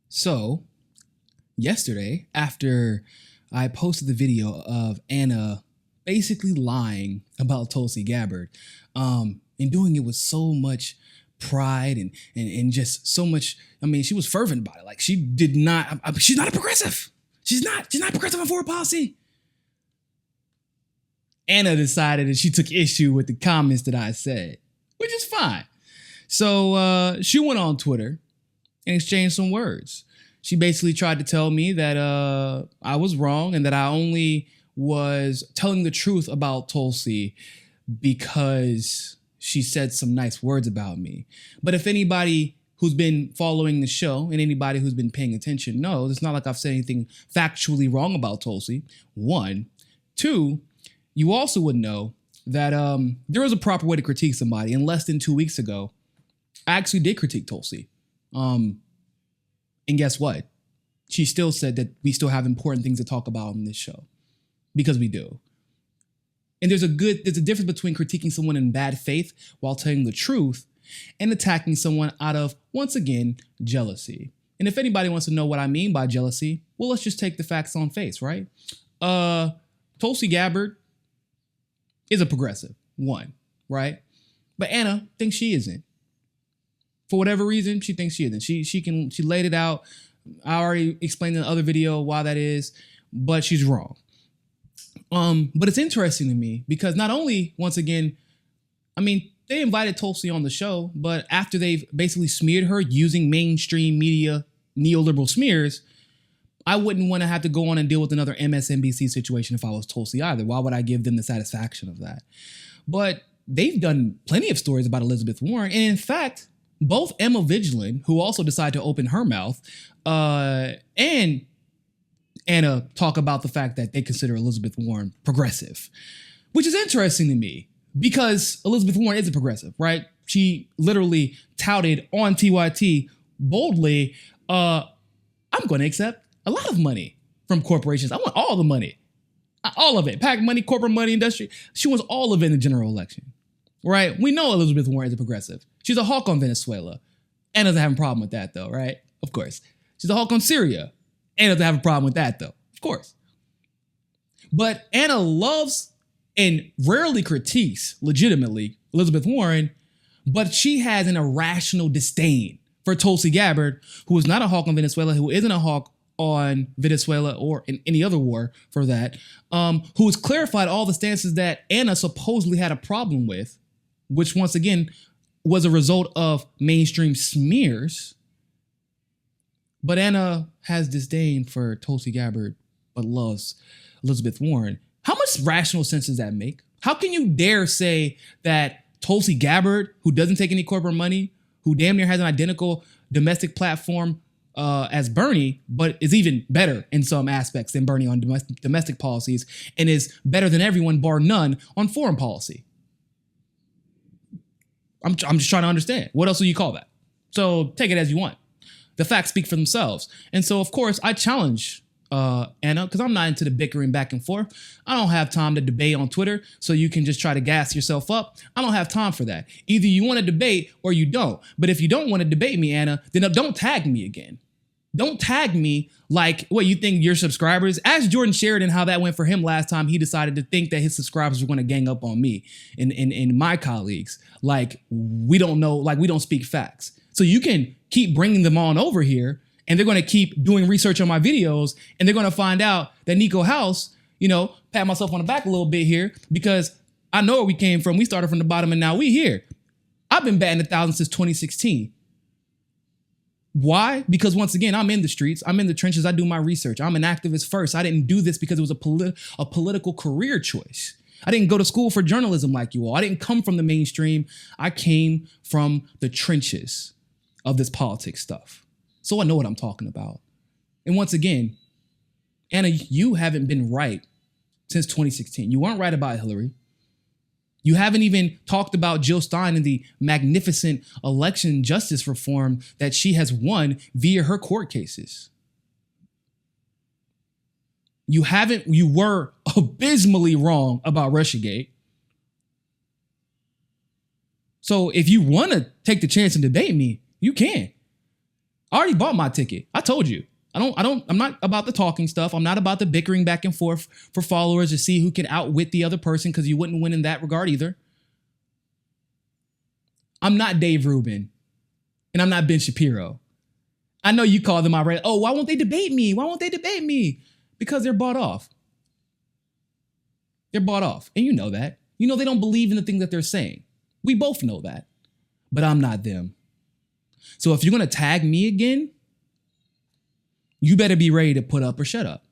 So, yesterday, after I posted the video of Ana basically lying about Tulsi Gabbard, and doing it with so much pride and just so much, I mean, she was fervent about it. Like, she did not, she's not a progressive. She's not progressive on foreign policy. Ana decided that she took issue with the comments that I said, which is fine. So she went on Twitter and exchanged some words. She basically tried to tell me that I was wrong and that I only was telling the truth about Tulsi because she said some nice words about me. But if anybody who's been following the show and anybody who's been paying attention knows, it's not like I've said anything factually wrong about Tulsi. One. Two, you also would know that there is a proper way to critique somebody. And less than 2 weeks ago, I actually did critique Tulsi. And guess what? She still said that we still have important things to talk about on this show. Because we do. And there's a difference between critiquing someone in bad faith while telling the truth and attacking someone out of, once again, jealousy. And if anybody wants to know what I mean by jealousy, well, let's just take the facts on face, right? Tulsi Gabbard is a progressive, one, right? But Ana thinks she isn't. For whatever reason, she thinks she isn't. She laid it out. I already explained in the other video why that is, but she's wrong. But it's interesting to me because not only, once again, I mean, they invited Tulsi on the show, but after they've basically smeared her using mainstream media neoliberal smears, I wouldn't want to have to go on and deal with another MSNBC situation if I was Tulsi either. Why would I give them the satisfaction of that? But they've done plenty of stories about Elizabeth Warren. And in fact, both Emma Vigilant, who also decided to open her mouth, and Ana talk about the fact that they consider Elizabeth Warren progressive, which is interesting to me because Elizabeth Warren is a progressive, right? She literally touted on TYT boldly, I'm going to accept a lot of money from corporations. I want all the money, all of it, PAC money, corporate money, industry. She wants all of it in the general election, right? We know Elizabeth Warren is a progressive. She's a hawk on Venezuela. Ana doesn't have a problem with that though, right? Of course. She's a hawk on Syria. Ana doesn't have a problem with that, though. Of course. But Ana loves and rarely critiques, legitimately, Elizabeth Warren, but she has an irrational disdain for Tulsi Gabbard, who is not a hawk on Venezuela, who isn't a hawk on Venezuela or in any other war for that, who has clarified all the stances that Ana supposedly had a problem with, which once again was a result of mainstream smears. But Ana has disdain for Tulsi Gabbard, but loves Elizabeth Warren. How much rational sense does that make? How can you dare say that Tulsi Gabbard, who doesn't take any corporate money, who damn near has an identical domestic platform as Bernie, but is even better in some aspects than Bernie on domestic policies, and is better than everyone, bar none, on foreign policy? I'm just trying to understand. What else do you call that? So take it as you want. The facts speak for themselves. And so, of course, I challenge Ana, because I'm not into the bickering back and forth. I don't have time to debate on Twitter, so you can just try to gas yourself up. I don't have time for that. Either you want to debate or you don't. But if you don't want to debate me, Ana, then don't tag me again. Don't tag me like, what, you think your subscribers? Ask Jordan Sheridan how that went for him last time he decided to think that his subscribers were going to gang up on me and my colleagues. Like, we don't know, like, we don't speak facts. So you can keep bringing them on over here, and they're going to keep doing research on my videos, and they're going to find out that Niko House, pat myself on the back a little bit here, because I know where we came from. We started from the bottom, and now we here. I've been batting 1,000 since 2016. Why? Because once again, I'm in the streets. I'm in the trenches. I do my research. I'm an activist first. I didn't do this because it was a political career choice. I didn't go to school for journalism like you all. I didn't come from the mainstream. I came from the trenches of this politics stuff. So I know what I'm talking about. And once again, Ana, you haven't been right since 2016. You weren't right about Hillary. You haven't even talked about Jill Stein and the magnificent election justice reform that she has won via her court cases. You were abysmally wrong about Russiagate. So if you want to take the chance and debate me, you can. I already bought my ticket. I told you. I'm not about the talking stuff. I'm not about the bickering back and forth for followers to see who can outwit the other person, because you wouldn't win in that regard either. I'm not Dave Rubin, and I'm not Ben Shapiro. I know you call them out, right? Oh, why won't they debate me? Why won't they debate me? Because they're bought off. They're bought off. And you know that. You know they don't believe in the thing that they're saying. We both know that. But I'm not them. So if you're going to tag me again, you better be ready to put up or shut up.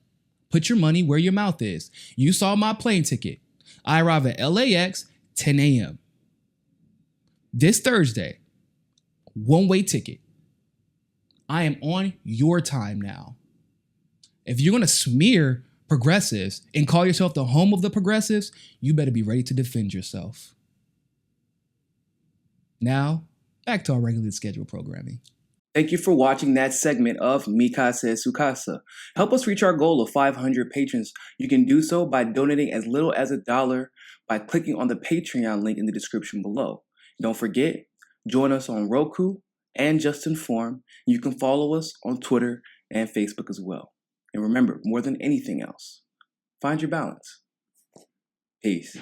Put your money where your mouth is. You saw my plane ticket. I arrive at LAX 10 a.m. This Thursday. One-way ticket. I am on your time now. If you're going to smear progressives and call yourself the home of the progressives, you better be ready to defend yourself. Now, back to our regularly scheduled programming. Thank you for watching that segment of Mi Casa es Su Casa. Help us reach our goal of 500 patrons. You can do so by donating as little as $1 by clicking on the Patreon link in the description below. Don't forget, join us on Roku and JustNForm. You can follow us on Twitter and Facebook as well. And remember, more than anything else, find your balance. Peace.